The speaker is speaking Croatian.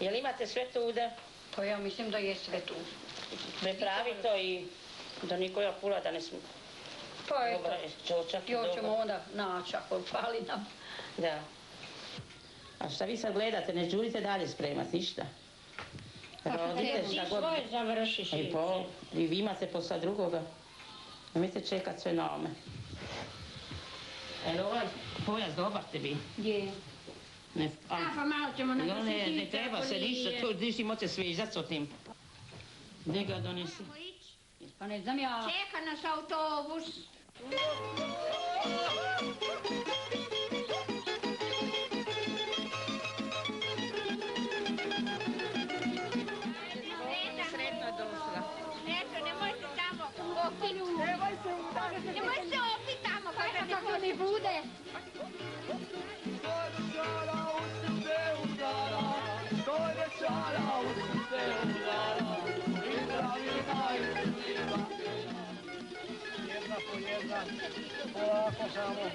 Jel imate sve tu da? Pa ja mislim da je sve tu. Prepravi to i da nikoja pula da ne smo. Pa eto, čočak i još ćemo onda naći ako fali nam. Da. A šta vi sad gledate, ne žurite dalje spremat, ništa? Rodite šta god... Svoje završiš. I vi imate posla drugoga. Nemojte čekat sve na ome. Evo ovaj pojas dobar tebi. Je. Pa malo ćemo napisati. Ne treba se ništa, tu ništa moće svižat s otim. Gdje ga donesi? Pa ne znam ja. Čeka nas autobus. Sretno došla. Eto, nemoj se tamo opiti. Nemoj se opiti tamo Kako mi bude? Jedna po jedna, polako samo.